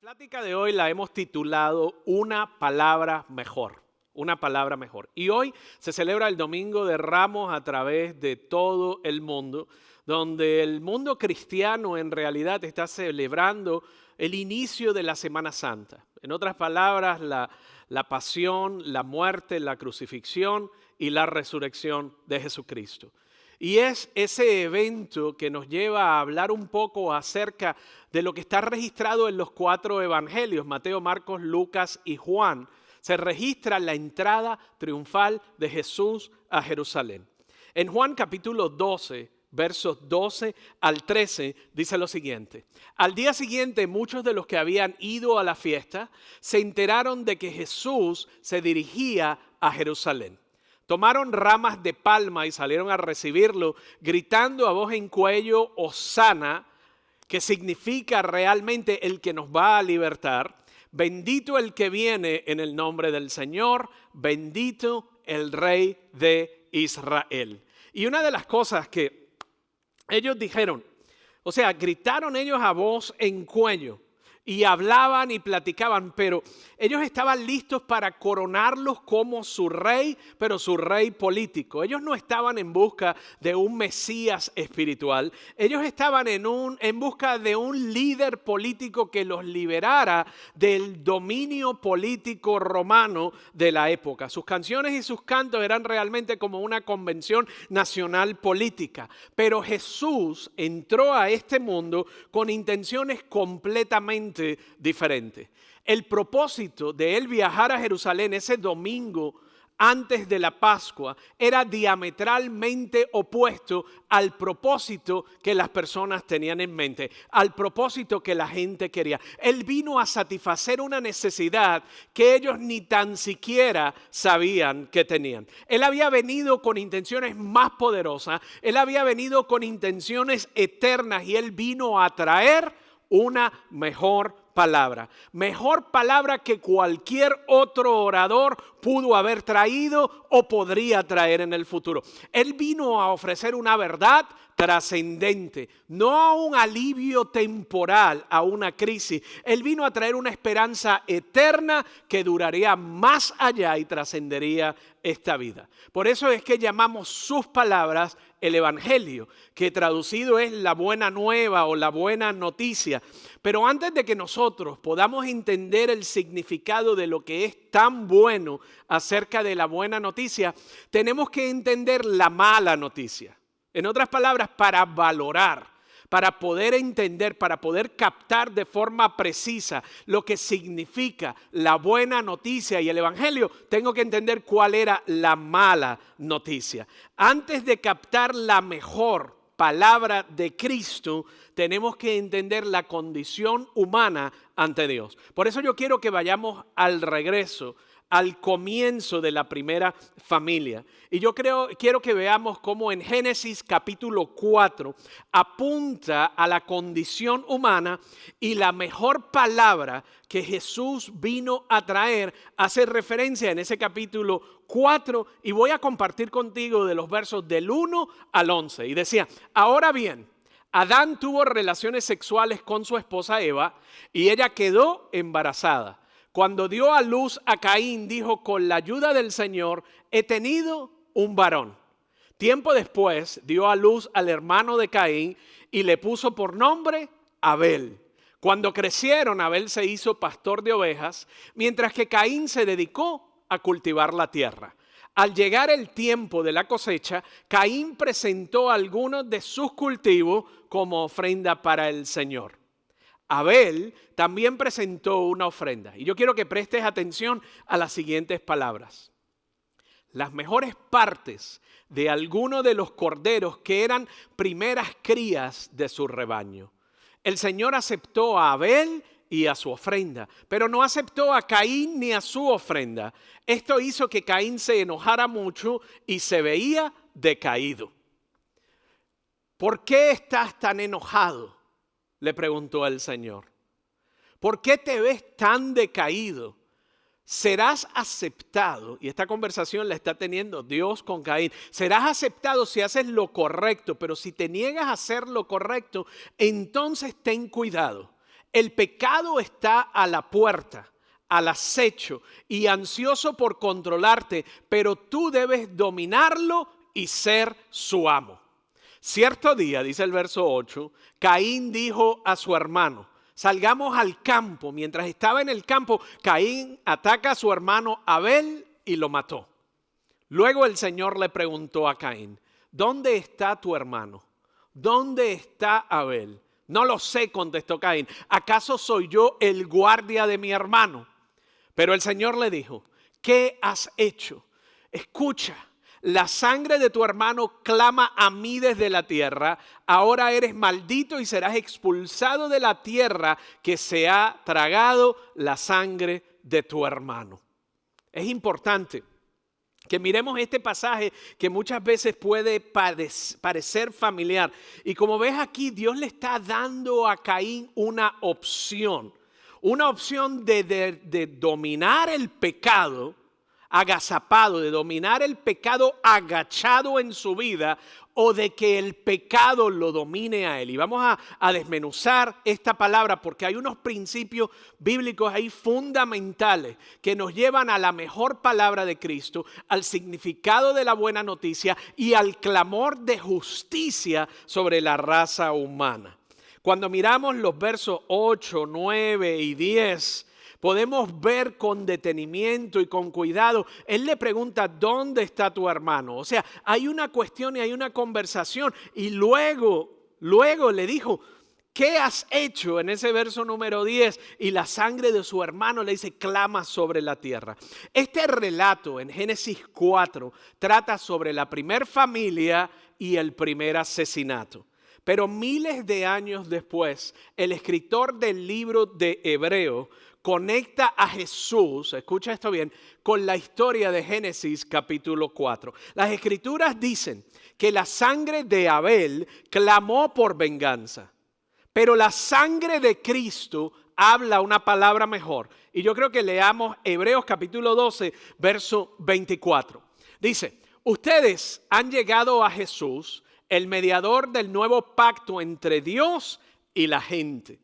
Plática de hoy la hemos titulado Una palabra mejor. Una palabra mejor. Y hoy se celebra el Domingo de Ramos a través de todo el mundo, donde el mundo cristiano en realidad está celebrando el inicio de la Semana Santa. En otras palabras, la pasión, la muerte, la crucifixión y la resurrección de Jesucristo. Y es ese evento que nos lleva a hablar un poco acerca de lo que está registrado en los 4 evangelios, Mateo, Marcos, Lucas y Juan. Se registra la entrada triunfal de Jesús a Jerusalén. En Juan capítulo 12, versos 12 al 13, dice lo siguiente. Al día siguiente, muchos de los que habían ido a la fiesta se enteraron de que Jesús se dirigía a Jerusalén. Tomaron ramas de palma y salieron a recibirlo, gritando a voz en cuello, Hosana, que significa realmente el que nos va a libertar. Bendito el que viene en el nombre del Señor, bendito el Rey de Israel. Y una de las cosas que ellos dijeron, gritaron ellos a voz en cuello. Y hablaban y platicaban, pero ellos estaban listos para coronarlos como su rey, pero su rey político. Ellos no estaban en busca de un Mesías espiritual. Ellos estaban en busca de un líder político que los liberara del dominio político romano de la época. Sus canciones y sus cantos eran realmente como una convención nacional política. Pero Jesús entró a este mundo con intenciones completamente diferente. El propósito de él viajar a Jerusalén ese domingo antes de la Pascua era diametralmente opuesto al propósito que las personas tenían en mente, al propósito que la gente quería. Él vino a satisfacer una necesidad que ellos ni tan siquiera sabían que tenían. Él había venido con intenciones más poderosas, él había venido con intenciones eternas y él vino a traer una mejor palabra que cualquier otro orador pudo haber traído o podría traer en el futuro. Él vino a ofrecer una verdad trascendente, no un alivio temporal a una crisis. Él vino a traer una esperanza eterna que duraría más allá y trascendería esta vida. Por eso es que llamamos sus palabras el Evangelio, que traducido es la buena nueva o la buena noticia. Pero antes de que nosotros podamos entender el significado de lo que es tan bueno acerca de la buena noticia, tenemos que entender la mala noticia. En otras palabras, para valorar, para poder entender, para poder captar de forma precisa lo que significa la buena noticia y el Evangelio, tengo que entender cuál era la mala noticia. Antes de captar la mejor palabra de Cristo, tenemos que entender la condición humana ante Dios. Por eso yo quiero que vayamos al regreso, al comienzo de la primera familia. Y yo quiero que veamos cómo en Génesis capítulo 4 apunta a la condición humana y la mejor palabra que Jesús vino a traer hace referencia en ese capítulo 4 y voy a compartir contigo de los versos del 1 al 11. Y decía, ahora bien, Adán tuvo relaciones sexuales con su esposa Eva y ella quedó embarazada. Cuando dio a luz a Caín, dijo, con la ayuda del Señor he tenido un varón. Tiempo después dio a luz al hermano de Caín y le puso por nombre Abel. Cuando crecieron, Abel se hizo pastor de ovejas, mientras que Caín se dedicó a cultivar la tierra. Al llegar el tiempo de la cosecha, Caín presentó algunos de sus cultivos como ofrenda para el Señor. Abel también presentó una ofrenda. Y yo quiero que prestes atención a las siguientes palabras. Las mejores partes de alguno de los corderos que eran primeras crías de su rebaño. El Señor aceptó a Abel y a su ofrenda, pero no aceptó a Caín ni a su ofrenda. Esto hizo que Caín se enojara mucho y se veía decaído. ¿Por qué estás tan enojado?, le preguntó el Señor. ¿Por qué te ves tan decaído? Serás aceptado, y esta conversación la está teniendo Dios con Caín, serás aceptado si haces lo correcto, pero si te niegas a hacer lo correcto, entonces ten cuidado. el pecado está a la puerta, al acecho y ansioso por controlarte, pero tú debes dominarlo y ser su amo. Cierto día, dice el verso 8, Caín dijo a su hermano, salgamos al campo. Mientras estaba en el campo, Caín ataca a su hermano Abel y lo mató. Luego el Señor le preguntó a Caín, ¿dónde está tu hermano? ¿Dónde está Abel? No lo sé, contestó Caín. ¿Acaso soy yo el guardia de mi hermano? Pero el Señor le dijo, ¿qué has hecho? Escucha, la sangre de tu hermano clama a mí desde la tierra. Ahora eres maldito y serás expulsado de la tierra que se ha tragado la sangre de tu hermano. Es importante que miremos este pasaje que muchas veces puede parecer familiar. Y como ves aquí, Dios le está dando a Caín una opción. Una opción de dominar el pecado agazapado, de dominar el pecado agachado en su vida, o de que el pecado lo domine a él. Y vamos a desmenuzar esta palabra porque hay unos principios bíblicos ahí fundamentales que nos llevan a la mejor palabra de Cristo, al significado de la buena noticia y al clamor de justicia sobre la raza humana. Cuando miramos los versos 8, 9 y 10, podemos ver con detenimiento y con cuidado. Él le pregunta, ¿dónde está tu hermano? O sea, hay una cuestión y hay una conversación. Y luego le dijo, ¿qué has hecho? En ese verso número 10, y la sangre de su hermano le dice, clama sobre la tierra. Este relato en Génesis 4 trata sobre la primer familia y el primer asesinato. Pero miles de años después, el escritor del libro de Hebreo conecta a Jesús, escucha esto bien, con la historia de Génesis capítulo 4. Las escrituras dicen que la sangre de Abel clamó por venganza, pero la sangre de Cristo habla una palabra mejor. Y yo creo que leamos Hebreos capítulo 12, verso 24. Dice, ustedes han llegado a Jesús, el mediador del nuevo pacto entre Dios y la gente.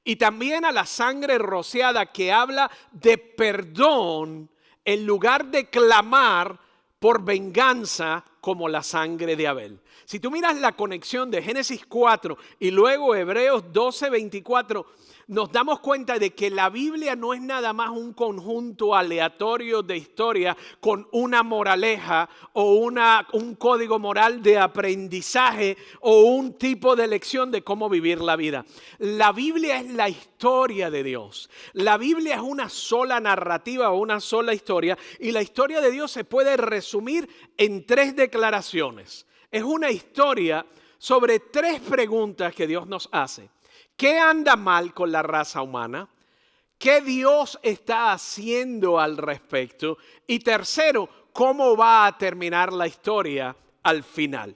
Y también a la sangre rociada que habla de perdón en lugar de clamar por venganza como la sangre de Abel. Si tú miras la conexión de Génesis 4 y luego Hebreos 12, 24, nos damos cuenta de que la Biblia no es nada más un conjunto aleatorio de historias con una moraleja o un código moral de aprendizaje o un tipo de lección de cómo vivir la vida. La Biblia es la historia de Dios. La Biblia es una sola narrativa o una sola historia, y la historia de Dios se puede resumir en 3 declaraciones. Es una historia sobre 3 preguntas que Dios nos hace. ¿Qué anda mal con la raza humana? ¿Qué Dios está haciendo al respecto? Y tercero, ¿cómo va a terminar la historia al final?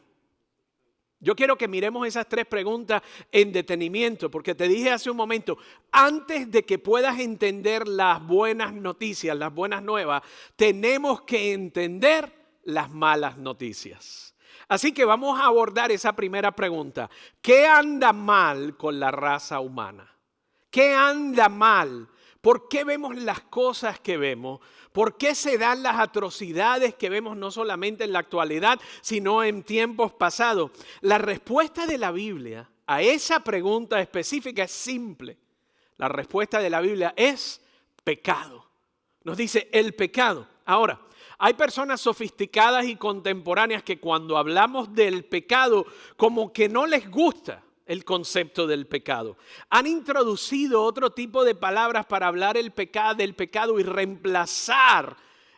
Yo quiero que miremos esas 3 preguntas en detenimiento, porque te dije hace un momento, antes de que puedas entender las buenas noticias, las buenas nuevas, tenemos que entender las malas noticias. Así que vamos a abordar esa primera pregunta. ¿Qué anda mal con la raza humana? ¿Qué anda mal? ¿Por qué vemos las cosas que vemos? ¿Por qué se dan las atrocidades que vemos no solamente en la actualidad, sino en tiempos pasados? La respuesta de la Biblia a esa pregunta específica es simple. La respuesta de la Biblia es pecado. Nos dice el pecado. Ahora, hay personas sofisticadas y contemporáneas que cuando hablamos del pecado, como que no les gusta el concepto del pecado. Han introducido otro tipo de palabras para hablar del pecado y reemplazar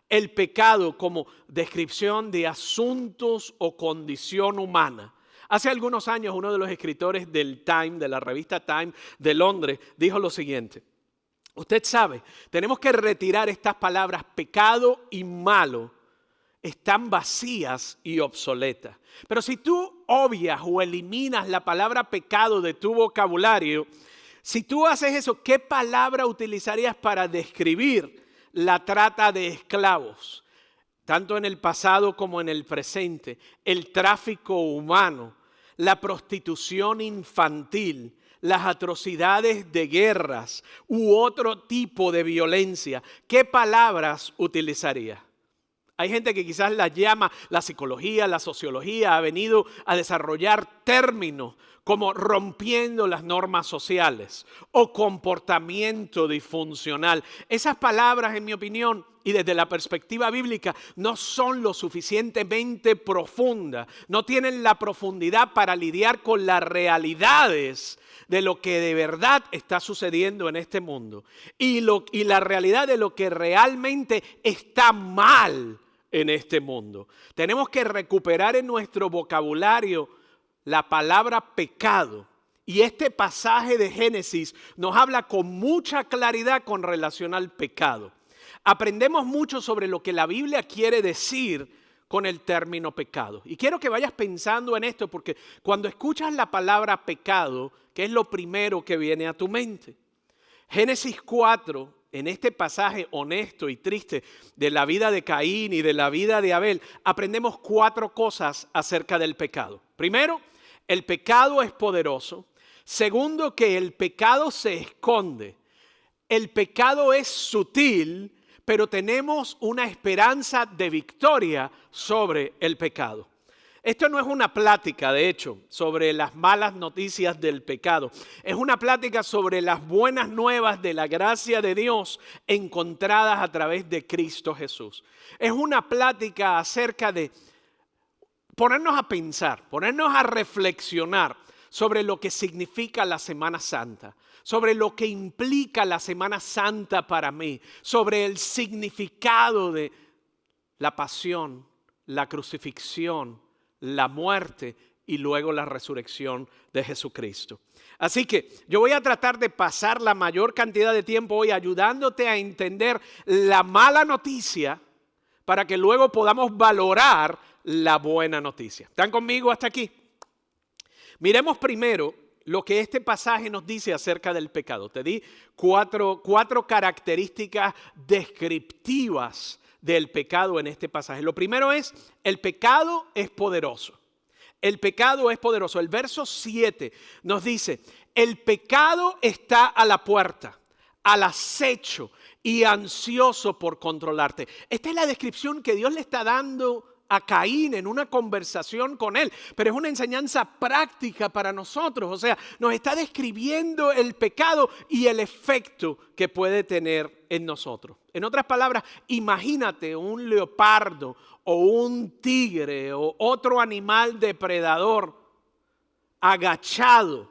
el pecado como descripción de asuntos o condición humana. Hace algunos años uno de los escritores del Time, de la revista Time de Londres, dijo lo siguiente. Usted sabe, tenemos que retirar estas palabras pecado y malo. Están vacías y obsoletas. Pero si tú obvias o eliminas la palabra pecado de tu vocabulario, si tú haces eso, ¿qué palabra utilizarías para describir la trata de esclavos? Tanto en el pasado como en el presente, el tráfico humano, la prostitución infantil, las atrocidades de guerras u otro tipo de violencia, ¿qué palabras utilizaría? Hay gente que quizás las llama, la psicología, la sociología ha venido a desarrollar términos como rompiendo las normas sociales o comportamiento disfuncional. Esas palabras, en mi opinión, y desde la perspectiva bíblica, no son lo suficientemente profundas, no tienen la profundidad para lidiar con las realidades de lo que de verdad está sucediendo en este mundo y la realidad de lo que realmente está mal en este mundo. Tenemos que recuperar en nuestro vocabulario la palabra pecado. Y este pasaje de Génesis nos habla con mucha claridad con relación al pecado. Aprendemos mucho sobre lo que la Biblia quiere decir con el término pecado. Y quiero que vayas pensando en esto porque cuando escuchas la palabra pecado, ¿qué es lo primero que viene a tu mente? Génesis 4, en este pasaje honesto y triste de la vida de Caín y de la vida de Abel, aprendemos 4 cosas acerca del pecado. Primero, el pecado es poderoso. Segundo, que el pecado se esconde. El pecado es sutil, pero tenemos una esperanza de victoria sobre el pecado. Esto no es una plática, de hecho, sobre las malas noticias del pecado. Es una plática sobre las buenas nuevas de la gracia de Dios encontradas a través de Cristo Jesús. Es una plática acerca de ponernos a pensar, ponernos a reflexionar sobre lo que significa la Semana Santa, sobre lo que implica la Semana Santa para mí, sobre el significado de la pasión, la crucifixión, la muerte y luego la resurrección de Jesucristo. Así que yo voy a tratar de pasar la mayor cantidad de tiempo hoy ayudándote a entender la mala noticia para que luego podamos valorar la buena noticia. ¿Están conmigo hasta aquí? Miremos primero lo que este pasaje nos dice acerca del pecado. Te di cuatro características descriptivas del pecado en este pasaje. Lo primero es, el pecado es poderoso. El pecado es poderoso. El verso 7 nos dice, el pecado está a la puerta, al acecho y ansioso por controlarte. Esta es la descripción que Dios le está dando a Caín en una conversación con él, pero es una enseñanza práctica para nosotros. O sea, nos está describiendo el pecado y el efecto que puede tener en nosotros. En otras palabras, imagínate un leopardo o un tigre o otro animal depredador agachado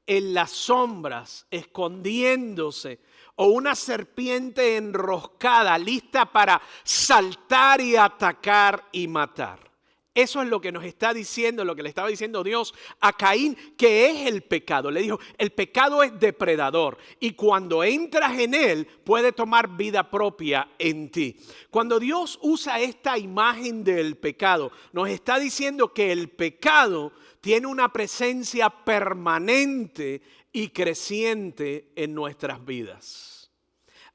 en las sombras, escondiéndose, o una serpiente enroscada, lista para saltar y atacar y matar. Eso es lo que nos está diciendo, lo que le estaba diciendo Dios a Caín, que es el pecado. Le dijo, el pecado es depredador y cuando entras en él puede tomar vida propia en ti. Cuando Dios usa esta imagen del pecado, nos está diciendo que el pecado tiene una presencia permanente y creciente en nuestras vidas.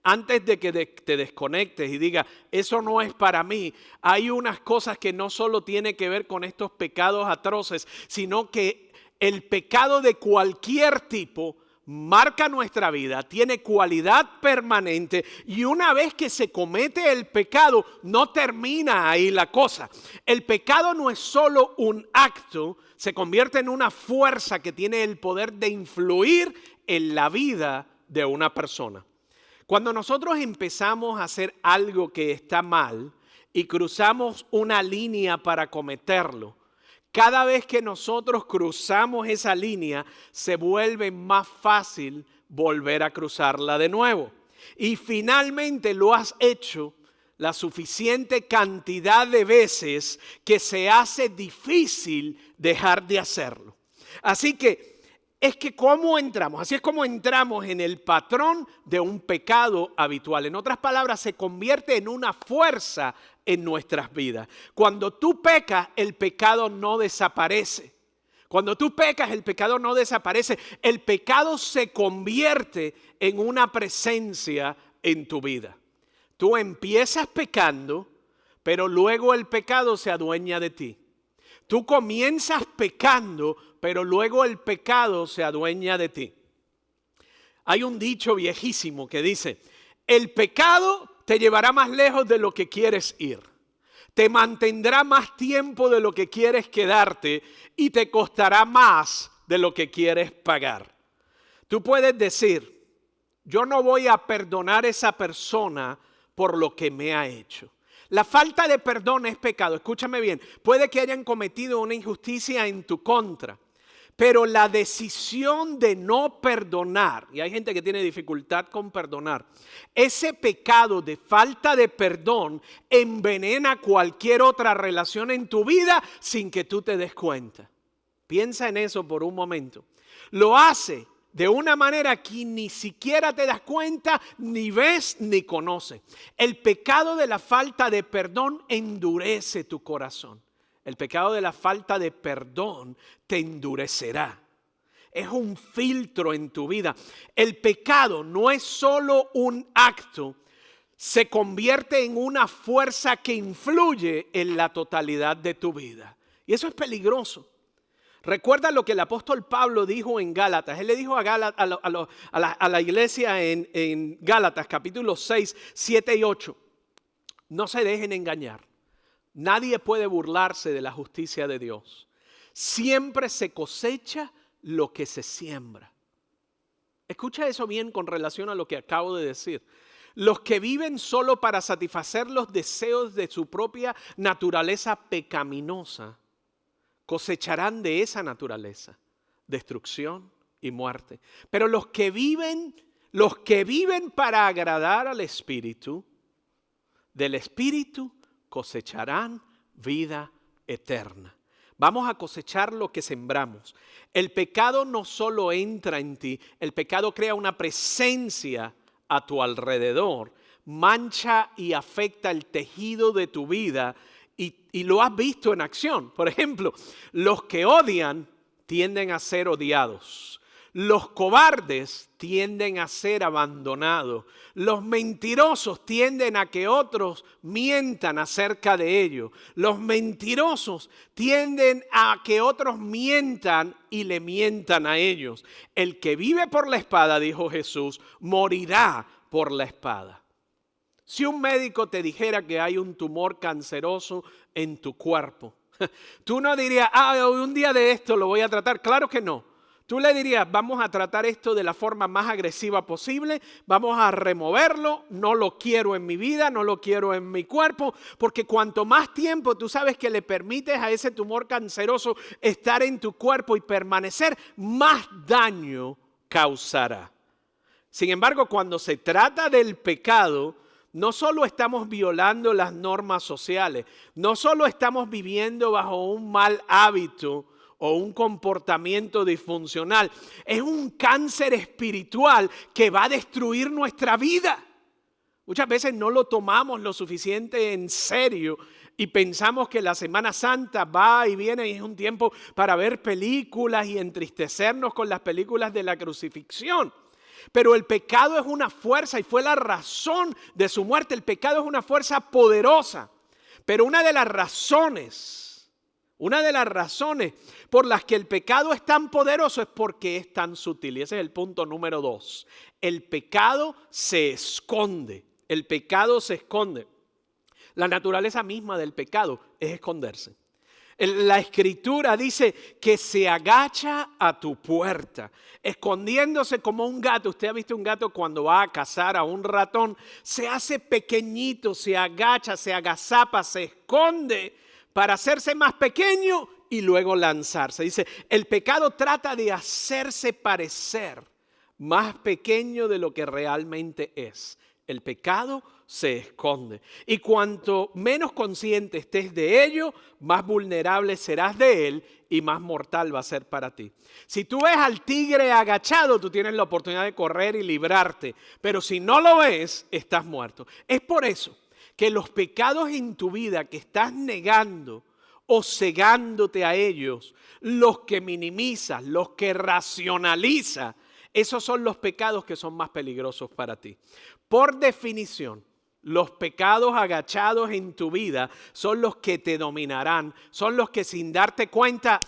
Antes de que te desconectes y digas, eso no es para mí, hay unas cosas que no solo tienen que ver con estos pecados atroces, sino que el pecado de cualquier tipo marca nuestra vida, tiene cualidad permanente y una vez que se comete el pecado, no termina ahí la cosa. El pecado no es solo un acto, se convierte en una fuerza que tiene el poder de influir en la vida de una persona. Cuando nosotros empezamos a hacer algo que está mal y cruzamos una línea para cometerlo, cada vez que nosotros cruzamos esa línea, se vuelve más fácil volver a cruzarla de nuevo. Y finalmente lo has hecho la suficiente cantidad de veces que se hace difícil dejar de hacerlo. Así que ¿cómo entramos? Así es como entramos en el patrón de un pecado habitual. En otras palabras, se convierte en una fuerza en nuestras vidas. Cuando tú pecas, el pecado no desaparece. Cuando tú pecas, el pecado no desaparece. El pecado se convierte en una presencia en tu vida. Tú empiezas pecando, pero luego el pecado se adueña de ti. Tú comienzas pecando, pero luego el pecado se adueña de ti. Hay un dicho viejísimo que dice, el pecado te llevará más lejos de lo que quieres ir. Te mantendrá más tiempo de lo que quieres quedarte y te costará más de lo que quieres pagar. Tú puedes decir, yo no voy a perdonar a esa persona por lo que me ha hecho. La falta de perdón es pecado. Escúchame bien, puede que hayan cometido una injusticia en tu contra, pero la decisión de no perdonar, y hay gente que tiene dificultad con perdonar, ese pecado de falta de perdón envenena cualquier otra relación en tu vida sin que tú te des cuenta. Piensa en eso por un momento. Lo hace de una manera que ni siquiera te das cuenta, ni ves, ni conoces. El pecado de la falta de perdón endurece tu corazón. El pecado de la falta de perdón te endurecerá. Es un filtro en tu vida. El pecado no es solo un acto, se convierte en una fuerza que influye en la totalidad de tu vida. Y eso es peligroso. Recuerda lo que el apóstol Pablo dijo en Gálatas. Él le dijo a la iglesia en Gálatas capítulo 6, 7 y 8. No se dejen engañar. Nadie puede burlarse de la justicia de Dios. Siempre se cosecha lo que se siembra. Escucha eso bien con relación a lo que acabo de decir. Los que viven solo para satisfacer los deseos de su propia naturaleza pecaminosa cosecharán de esa naturaleza destrucción y muerte. Pero los que viven para agradar al Espíritu, del Espíritu cosecharán vida eterna. Vamos a cosechar lo que sembramos. El pecado no solo entra en ti, el pecado crea una presencia a tu alrededor, mancha y afecta el tejido de tu vida. Y lo has visto en acción. Por ejemplo, los que odian tienden a ser odiados. Los cobardes tienden a ser abandonados. Los mentirosos tienden a que otros mientan acerca de ellos. Los mentirosos tienden a que otros mientan y le mientan a ellos. El que vive por la espada, dijo Jesús, morirá por la espada. Si un médico te dijera que hay un tumor canceroso en tu cuerpo, tú no dirías, un día de esto lo voy a tratar. Claro que no. Tú le dirías, vamos a tratar esto de la forma más agresiva posible, vamos a removerlo, no lo quiero en mi vida, no lo quiero en mi cuerpo, porque cuanto más tiempo tú sabes que le permites a ese tumor canceroso estar en tu cuerpo y permanecer, más daño causará. Sin embargo, cuando se trata del pecado, no solo estamos violando las normas sociales, no solo estamos viviendo bajo un mal hábito o un comportamiento disfuncional, es un cáncer espiritual que va a destruir nuestra vida. Muchas veces no lo tomamos lo suficiente en serio y pensamos que la Semana Santa va y viene y es un tiempo para ver películas y entristecernos con las películas de la crucifixión. Pero el pecado es una fuerza y fue la razón de su muerte. El pecado es una fuerza poderosa. Pero una de las razones por las que el pecado es tan poderoso es porque es tan sutil. Y ese es el punto número 2. El pecado se esconde. El pecado se esconde. La naturaleza misma del pecado es esconderse. La Escritura dice que se agacha a tu puerta, escondiéndose como un gato. Usted ha visto un gato cuando va a cazar a un ratón, se hace pequeñito, se agacha, se agazapa, se esconde para hacerse más pequeño y luego lanzarse. Dice, el pecado trata de hacerse parecer más pequeño de lo que realmente es. El pecado se esconde. Y cuanto menos consciente estés de ello, más vulnerable serás de él y más mortal va a ser para ti. Si tú ves al tigre agachado, tú tienes la oportunidad de correr y librarte. Pero si no lo ves, estás muerto. Es por eso que los pecados en tu vida que estás negando o cegándote a ellos, los que minimizas, los que racionalizas, esos son los pecados que son más peligrosos para ti. Por definición, los pecados agachados en tu vida son los que te dominarán, son los que sin darte cuenta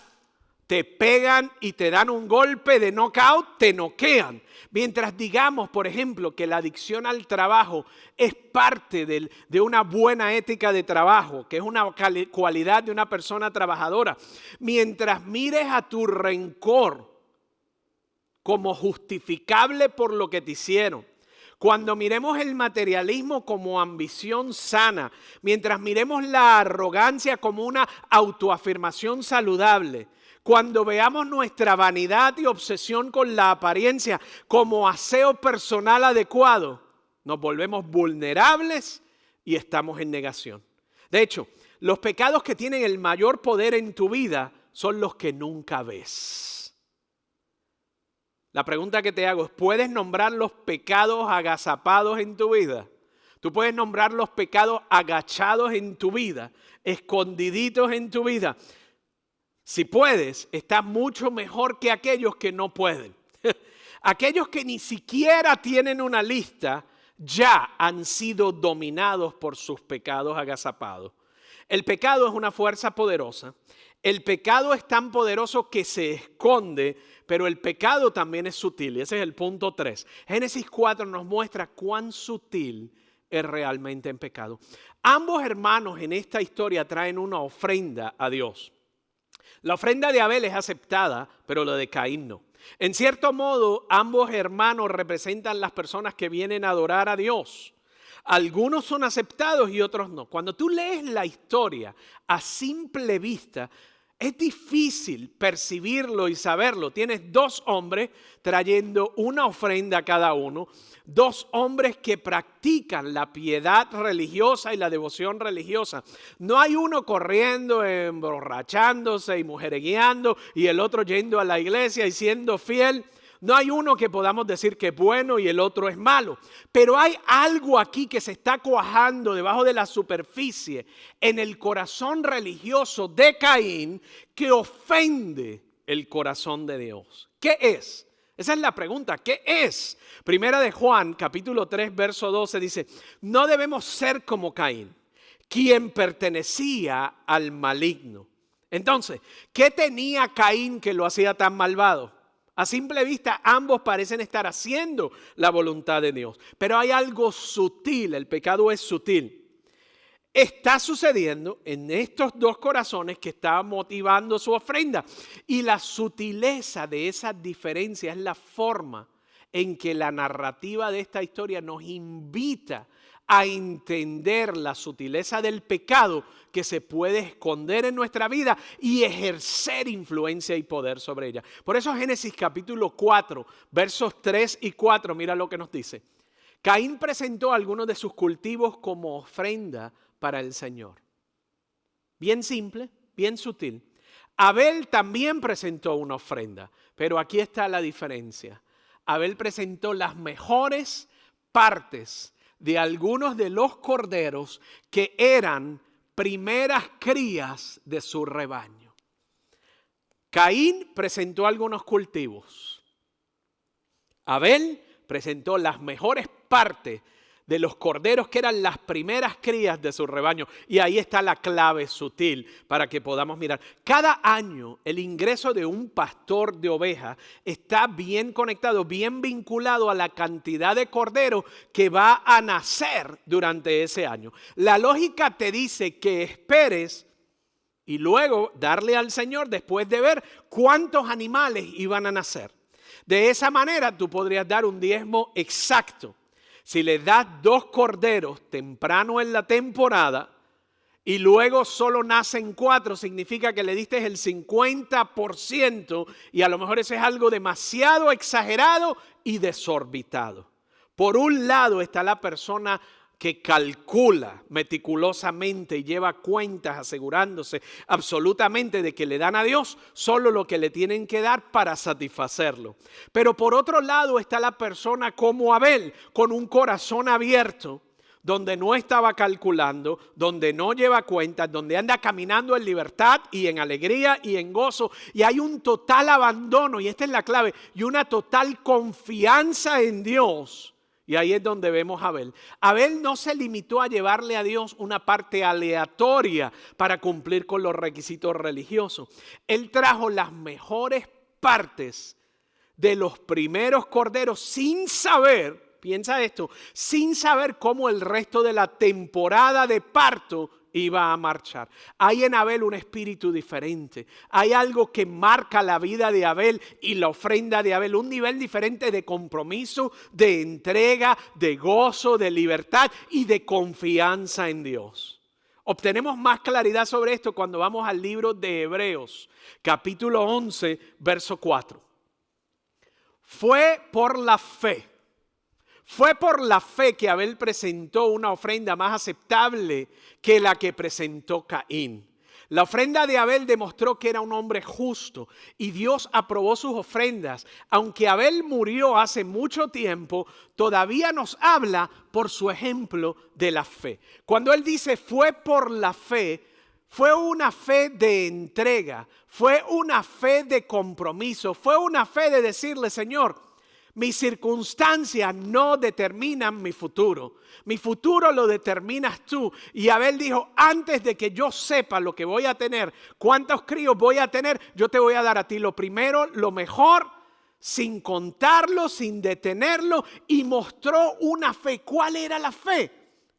te pegan y te dan un golpe de knockout, te noquean. Mientras digamos, por ejemplo, que la adicción al trabajo es parte de una buena ética de trabajo, que es una cualidad de una persona trabajadora. Mientras mires a tu rencor como justificable por lo que te hicieron, cuando miremos el materialismo como ambición sana, mientras miremos la arrogancia como una autoafirmación saludable, cuando veamos nuestra vanidad y obsesión con la apariencia como aseo personal adecuado, nos volvemos vulnerables y estamos en negación. De hecho, los pecados que tienen el mayor poder en tu vida son los que nunca ves. La pregunta que te hago es, ¿puedes nombrar los pecados agazapados en tu vida? Tú puedes nombrar los pecados agachados en tu vida, escondiditos en tu vida. Si puedes, estás mucho mejor que aquellos que no pueden. Aquellos que ni siquiera tienen una lista ya han sido dominados por sus pecados agazapados. El pecado es una fuerza poderosa. El pecado es tan poderoso que se esconde, pero el pecado también es sutil. Y ese es el punto 3. Génesis 4 nos muestra cuán sutil es realmente el pecado. Ambos hermanos en esta historia traen una ofrenda a Dios. La ofrenda de Abel es aceptada, pero la de Caín no. En cierto modo, ambos hermanos representan las personas que vienen a adorar a Dios. Algunos son aceptados y otros no. Cuando tú lees la historia a simple vista, es difícil percibirlo y saberlo. Tienes dos hombres trayendo una ofrenda a cada uno. Dos hombres que practican la piedad religiosa y la devoción religiosa. No hay uno corriendo, emborrachándose y mujeregueando y el otro yendo a la iglesia y siendo fiel. No hay uno que podamos decir que es bueno y el otro es malo. Pero hay algo aquí que se está cuajando debajo de la superficie en el corazón religioso de Caín que ofende el corazón de Dios. ¿Qué es? Esa es la pregunta. ¿Qué es? Primera de Juan, capítulo 3, verso 12 dice, no debemos ser como Caín, quien pertenecía al maligno. Entonces, ¿qué tenía Caín que lo hacía tan malvado? A simple vista, ambos parecen estar haciendo la voluntad de Dios. Pero hay algo sutil, el pecado es sutil. Está sucediendo en estos dos corazones que están motivando su ofrenda. Y la sutileza de esa diferencia es la forma en que la narrativa de esta historia nos invita a entender la sutileza del pecado que se puede esconder en nuestra vida y ejercer influencia y poder sobre ella. Por eso Génesis capítulo 4, versos 3 y 4, mira lo que nos dice. Caín presentó algunos de sus cultivos como ofrenda para el Señor. Bien simple, bien sutil. Abel también presentó una ofrenda, pero aquí está la diferencia. Abel presentó las mejores partes de algunos de los corderos que eran primeras crías de su rebaño. Caín presentó algunos cultivos. Abel presentó las mejores partes de los corderos que eran las primeras crías de su rebaño. Y ahí está la clave sutil para que podamos mirar. Cada año el ingreso de un pastor de ovejas está bien conectado, bien vinculado a la cantidad de corderos que va a nacer durante ese año. La lógica te dice que esperes y luego darle al Señor después de ver cuántos animales iban a nacer. De esa manera tú podrías dar un diezmo exacto. Si le das 2 corderos temprano en la temporada y luego solo nacen 4, significa que le diste el 50% y a lo mejor eso es algo demasiado exagerado y desorbitado. Por un lado está la persona que calcula meticulosamente y lleva cuentas asegurándose absolutamente de que le dan a Dios solo lo que le tienen que dar para satisfacerlo. Pero por otro lado está la persona como Abel, con un corazón abierto, donde no estaba calculando, donde no lleva cuentas, donde anda caminando en libertad y en alegría y en gozo. Y hay un total abandono, y esta es la clave, y una total confianza en Dios. Y ahí es donde vemos a Abel. Abel no se limitó a llevarle a Dios una parte aleatoria para cumplir con los requisitos religiosos. Él trajo las mejores partes de los primeros corderos sin saber, piensa esto, sin saber cómo el resto de la temporada de parto iba a marchar. Hay en Abel un espíritu diferente. Hay algo que marca la vida de Abel y la ofrenda de Abel. Un nivel diferente de compromiso, de entrega, de gozo, de libertad y de confianza en Dios. Obtenemos más claridad sobre esto cuando vamos al libro de Hebreos, capítulo 11, verso 4. Fue por la fe. Fue por la fe que Abel presentó una ofrenda más aceptable que la que presentó Caín. La ofrenda de Abel demostró que era un hombre justo y Dios aprobó sus ofrendas. Aunque Abel murió hace mucho tiempo, todavía nos habla por su ejemplo de la fe. Cuando él dice fue por la fe, fue una fe de entrega, fue una fe de compromiso, fue una fe de decirle, Señor, mis circunstancias no determinan mi futuro. Mi futuro lo determinas tú. Y Abel dijo, antes de que yo sepa lo que voy a tener, cuántos críos voy a tener, yo te voy a dar a ti lo primero, lo mejor, sin contarlo, sin detenerlo. Y mostró una fe. ¿Cuál era la fe?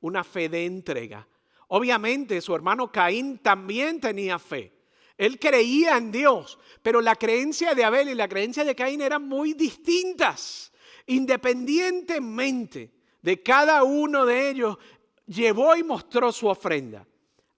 Una fe de entrega. Obviamente su hermano Caín también tenía fe. Él creía en Dios, pero la creencia de Abel y la creencia de Caín eran muy distintas. Independientemente de cada uno de ellos, llevó y mostró su ofrenda.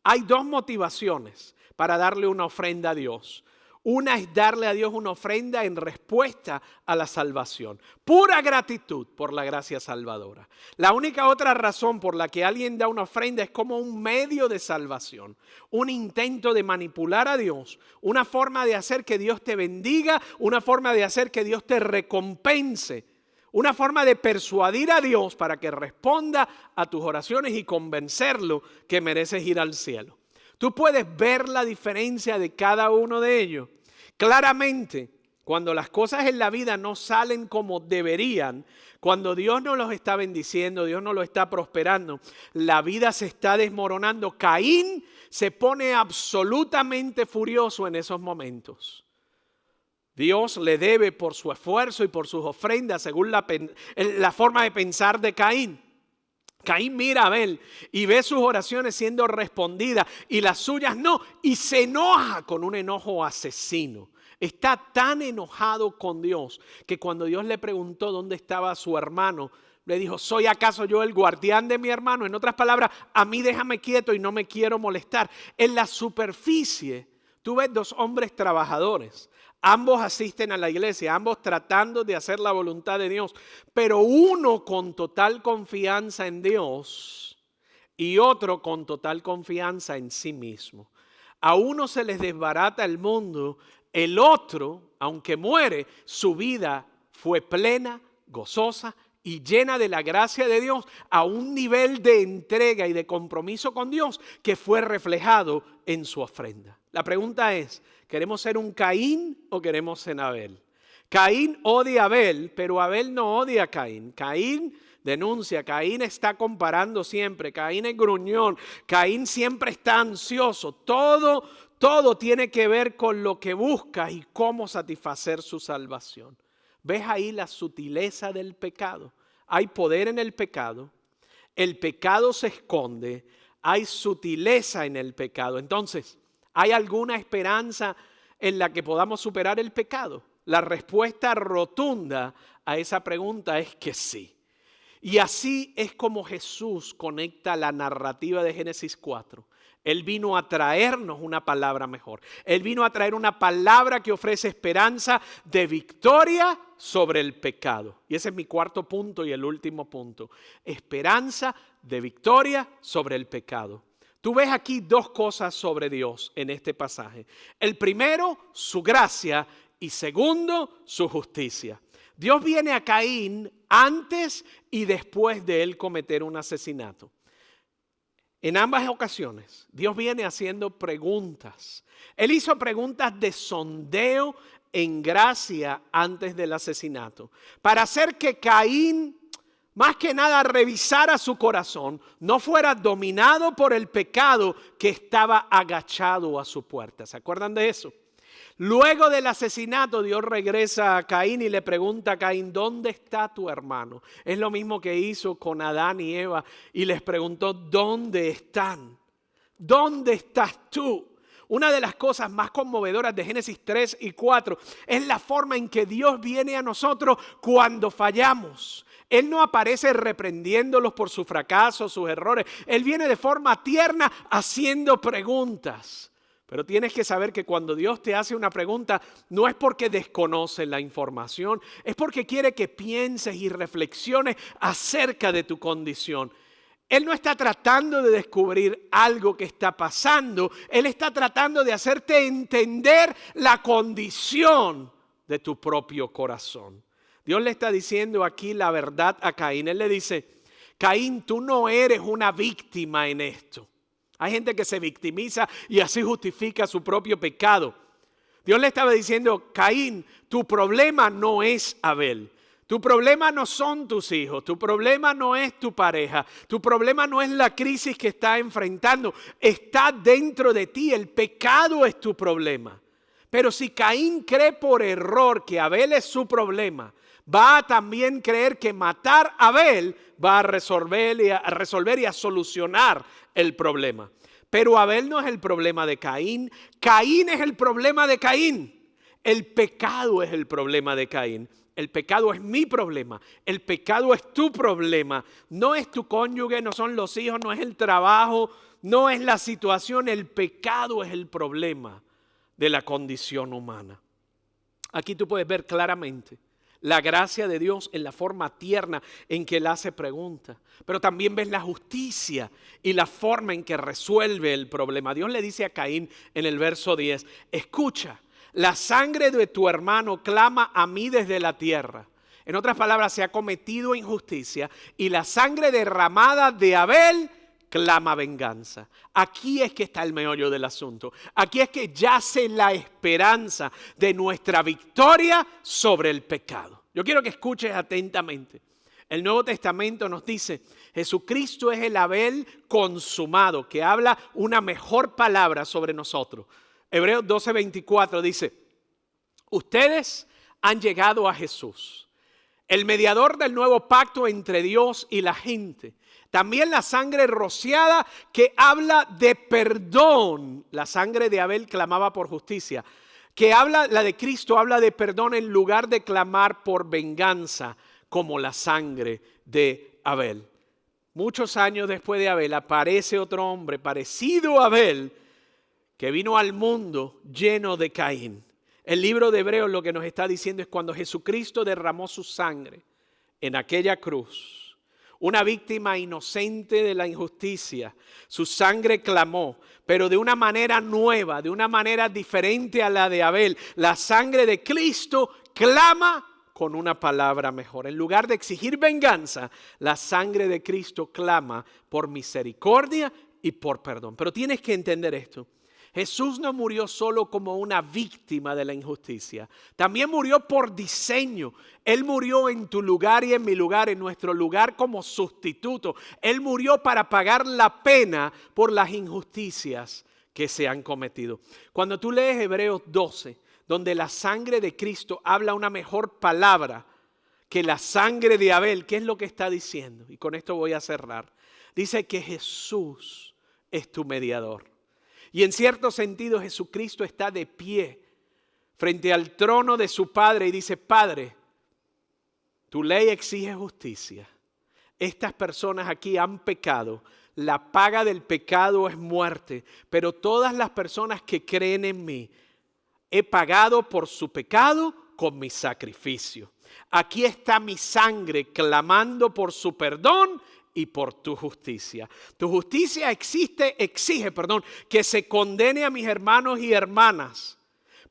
Hay dos motivaciones para darle una ofrenda a Dios. Una es darle a Dios una ofrenda en respuesta a la salvación. Pura gratitud por la gracia salvadora. La única otra razón por la que alguien da una ofrenda es como un medio de salvación. Un intento de manipular a Dios. Una forma de hacer que Dios te bendiga. Una forma de hacer que Dios te recompense. Una forma de persuadir a Dios para que responda a tus oraciones y convencerlo que mereces ir al cielo. Tú puedes ver la diferencia de cada uno de ellos. Claramente, cuando las cosas en la vida no salen como deberían, cuando Dios no los está bendiciendo, Dios no los está prosperando, la vida se está desmoronando. Caín se pone absolutamente furioso en esos momentos. Dios le debe por su esfuerzo y por sus ofrendas según la forma de pensar de Caín. Caín mira a Abel y ve sus oraciones siendo respondidas y las suyas no. Y se enoja con un enojo asesino. Está tan enojado con Dios que cuando Dios le preguntó dónde estaba su hermano, le dijo, ¿soy acaso yo el guardián de mi hermano? En otras palabras, a mí déjame quieto y no me quiero molestar. En la superficie, tú ves dos hombres trabajadores. Ambos asisten a la iglesia, ambos tratando de hacer la voluntad de Dios, pero uno con total confianza en Dios y otro con total confianza en sí mismo. A uno se les desbarata el mundo, el otro, aunque muere, su vida fue plena, gozosa y llena de la gracia de Dios a un nivel de entrega y de compromiso con Dios que fue reflejado en su ofrenda. La pregunta es, ¿queremos ser un Caín o queremos ser Abel? Caín odia a Abel, pero Abel no odia a Caín. Caín denuncia, Caín está comparando siempre, Caín es gruñón, Caín siempre está ansioso. Todo tiene que ver con lo que busca y cómo satisfacer su salvación. ¿Ves ahí la sutileza del pecado? Hay poder en el pecado se esconde, hay sutileza en el pecado. Entonces, ¿hay alguna esperanza en la que podamos superar el pecado? La respuesta rotunda a esa pregunta es que sí. Y así es como Jesús conecta la narrativa de Génesis 4. Él vino a traernos una palabra mejor. Él vino a traer una palabra que ofrece esperanza de victoria sobre el pecado. Y ese es mi cuarto punto y el último punto. Esperanza de victoria sobre el pecado. Tú ves aquí dos cosas sobre Dios en este pasaje. El primero, su gracia, y segundo, su justicia. Dios viene a Caín antes y después de él cometer un asesinato. En ambas ocasiones, Dios viene haciendo preguntas. Él hizo preguntas de sondeo en gracia antes del asesinato, para hacer que Caín más que nada revisara su corazón, no fuera dominado por el pecado que estaba agachado a su puerta. ¿Se acuerdan de eso? Luego del asesinato, Dios regresa a Caín y le pregunta a Caín, ¿dónde está tu hermano? Es lo mismo que hizo con Adán y Eva y les preguntó, ¿dónde están? ¿Dónde estás tú? Una de las cosas más conmovedoras de Génesis 3 y 4 es la forma en que Dios viene a nosotros cuando fallamos. Él no aparece reprendiéndolos por su fracaso, sus errores. Él viene de forma tierna haciendo preguntas. Pero tienes que saber que cuando Dios te hace una pregunta, no es porque desconoce la información, es porque quiere que pienses y reflexiones acerca de tu condición. Él no está tratando de descubrir algo que está pasando, Él está tratando de hacerte entender la condición de tu propio corazón. Dios le está diciendo aquí la verdad a Caín. Él le dice, Caín, tú no eres una víctima en esto. Hay gente que se victimiza y así justifica su propio pecado. Dios le estaba diciendo, Caín, tu problema no es Abel. Tu problema no son tus hijos. Tu problema no es tu pareja. Tu problema no es la crisis que estás enfrentando. Está dentro de ti. El pecado es tu problema. Pero si Caín cree por error que Abel es su problema, va a también creer que matar a Abel va a resolver y a solucionar el problema. Pero Abel no es el problema de Caín. Caín es el problema de Caín. El pecado es el problema de Caín. El pecado es mi problema. El pecado es tu problema. No es tu cónyuge, no son los hijos, no es el trabajo, no es la situación. El pecado es el problema de la condición humana. Aquí tú puedes ver claramente la gracia de Dios en la forma tierna en que Él hace preguntas. Pero también ves la justicia y la forma en que resuelve el problema. Dios le dice a Caín en el verso 10, escucha, la sangre de tu hermano clama a mí desde la tierra. En otras palabras, se ha cometido injusticia y la sangre derramada de Abel clama venganza. Aquí es que está el meollo del asunto. Aquí es que yace la esperanza de nuestra victoria sobre el pecado. Yo quiero que escuches atentamente. El Nuevo Testamento nos dice, Jesucristo es el Abel consumado, que habla una mejor palabra sobre nosotros. Hebreos 12:24 dice, ustedes han llegado a Jesús, el mediador del nuevo pacto entre Dios y la gente. También la sangre rociada que habla de perdón. La sangre de Abel clamaba por justicia. La de Cristo habla de perdón en lugar de clamar por venganza como la sangre de Abel. Muchos años después de Abel aparece otro hombre parecido a Abel que vino al mundo lleno de Caín. El libro de Hebreos lo que nos está diciendo es cuando Jesucristo derramó su sangre en aquella cruz, una víctima inocente de la injusticia, su sangre clamó, pero de una manera nueva, de una manera diferente a la de Abel. La sangre de Cristo clama con una palabra mejor. En lugar de exigir venganza, la sangre de Cristo clama por misericordia y por perdón. Pero tienes que entender esto. Jesús no murió solo como una víctima de la injusticia, también murió por diseño. Él murió en tu lugar y en mi lugar, en nuestro lugar como sustituto. Él murió para pagar la pena por las injusticias que se han cometido. Cuando tú lees Hebreos 12, donde la sangre de Cristo habla una mejor palabra que la sangre de Abel, ¿qué es lo que está diciendo? Y con esto voy a cerrar. Dice que Jesús es tu mediador. Y en cierto sentido Jesucristo está de pie frente al trono de su Padre y dice, Padre, tu ley exige justicia. Estas personas aquí han pecado. La paga del pecado es muerte. Pero todas las personas que creen en mí, he pagado por su pecado con mi sacrificio. Aquí está mi sangre clamando por su perdón y por tu justicia. Tu justicia exige que se condene a mis hermanos y hermanas.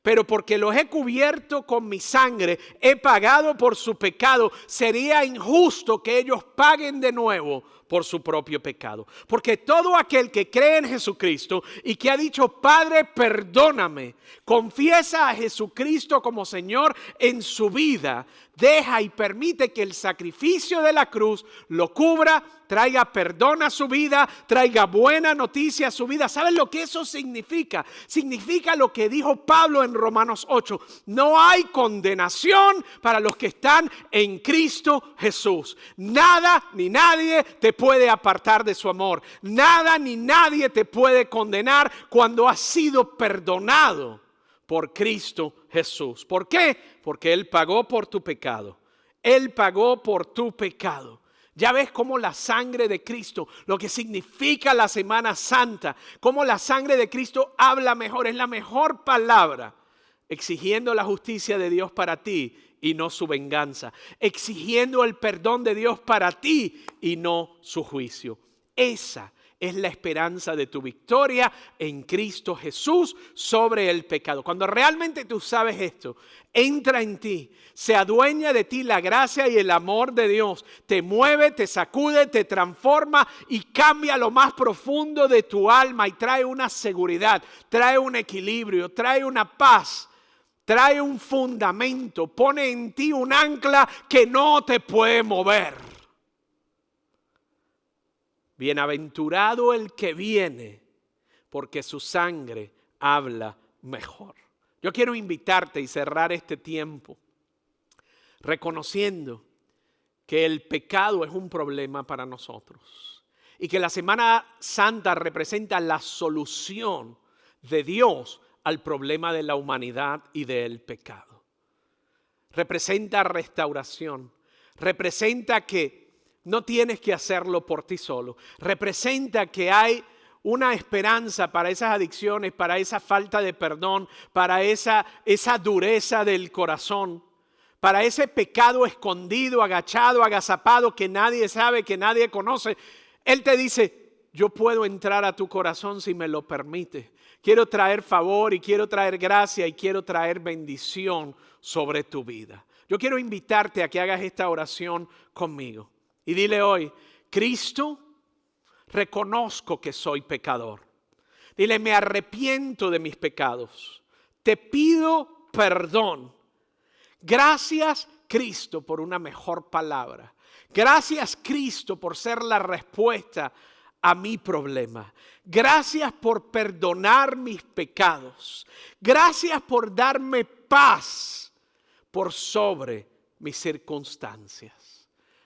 Pero porque los he cubierto con mi sangre, he pagado por su pecado, sería injusto que ellos paguen de nuevo por su propio pecado. Porque todo aquel que cree en Jesucristo y que ha dicho, Padre, perdóname, confiesa a Jesucristo como Señor en su vida, Deja y permite que el sacrificio de la cruz lo cubra, traiga perdón a su vida, traiga buena noticia a su vida. ¿Sabes lo que eso significa? Significa lo que dijo Pablo en Romanos 8. No hay condenación para los que están en Cristo Jesús. Nada ni nadie te puede apartar de su amor. Nada ni nadie te puede condenar cuando has sido perdonado por Cristo Jesús. ¿Por qué? Porque Él pagó por tu pecado. Él pagó por tu pecado. Ya ves cómo la sangre de Cristo, lo que significa la Semana Santa, cómo la sangre de Cristo habla mejor, es la mejor palabra, exigiendo la justicia de Dios para ti y no su venganza, exigiendo el perdón de Dios para ti y no su juicio. Esa es la esperanza de tu victoria en Cristo Jesús sobre el pecado. Cuando realmente tú sabes esto, entra en ti, se adueña de ti la gracia y el amor de Dios. Te mueve, te sacude, te transforma y cambia lo más profundo de tu alma y trae una seguridad, trae un equilibrio, trae una paz, trae un fundamento, pone en ti un ancla que no te puede mover. Bienaventurado el que viene, porque su sangre habla mejor. Yo quiero invitarte y cerrar este tiempo reconociendo que el pecado es un problema para nosotros y que la Semana Santa representa la solución de Dios al problema de la humanidad y del pecado. Representa restauración, representa que no tienes que hacerlo por ti solo. Representa que hay una esperanza para esas adicciones, para esa falta de perdón, para esa dureza del corazón, para ese pecado escondido, agachado, agazapado que nadie sabe, que nadie conoce. Él te dice, yo puedo entrar a tu corazón si me lo permites. Quiero traer favor y quiero traer gracia y quiero traer bendición sobre tu vida. Yo quiero invitarte a que hagas esta oración conmigo. Y dile hoy, Cristo, reconozco que soy pecador. Dile, me arrepiento de mis pecados. Te pido perdón. Gracias, Cristo, por una mejor palabra. Gracias, Cristo, por ser la respuesta a mi problema. Gracias por perdonar mis pecados. Gracias por darme paz por sobre mis circunstancias.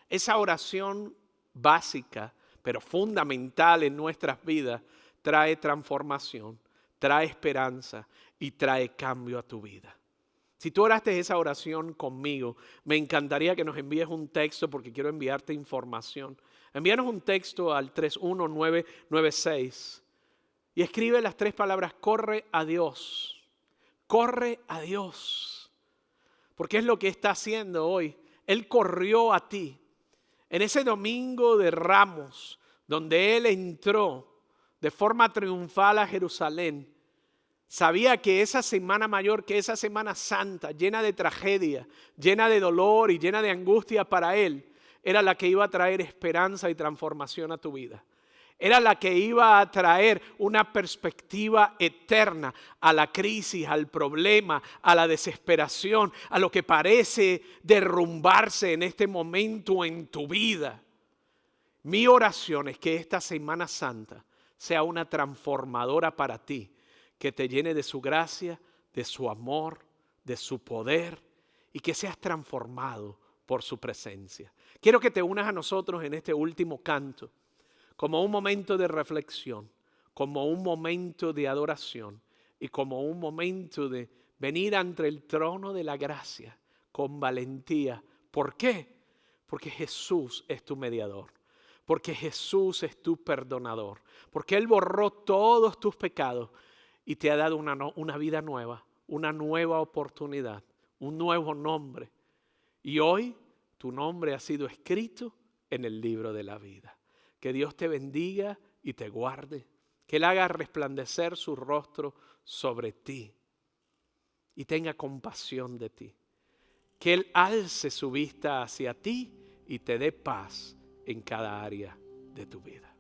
Esa oración básica, pero fundamental en nuestras vidas, trae transformación, trae esperanza y trae cambio a tu vida. Si tú oraste esa oración conmigo, me encantaría que nos envíes un texto porque quiero enviarte información. Envíanos un texto al 31996 y escribe las 3 palabras, corre a Dios. Corre a Dios. Porque es lo que está haciendo hoy. Él corrió a ti. En ese domingo de Ramos, donde Él entró de forma triunfal a Jerusalén, sabía que esa Semana Mayor, que esa Semana Santa, llena de tragedia, llena de dolor y llena de angustia para Él, era la que iba a traer esperanza y transformación a tu vida. Era la que iba a traer una perspectiva eterna a la crisis, al problema, a la desesperación, a lo que parece derrumbarse en este momento en tu vida. Mi oración es que esta Semana Santa sea una transformadora para ti, que te llene de su gracia, de su amor, de su poder y que seas transformado por su presencia. Quiero que te unas a nosotros en este último canto, como un momento de reflexión, como un momento de adoración y como un momento de venir ante el trono de la gracia con valentía. ¿Por qué? Porque Jesús es tu mediador, porque Jesús es tu perdonador, porque Él borró todos tus pecados y te ha dado una vida nueva, una nueva oportunidad, un nuevo nombre. Y hoy tu nombre ha sido escrito en el libro de la vida. Que Dios te bendiga y te guarde. Que Él haga resplandecer su rostro sobre ti y tenga compasión de ti. Que Él alce su vista hacia ti y te dé paz en cada área de tu vida.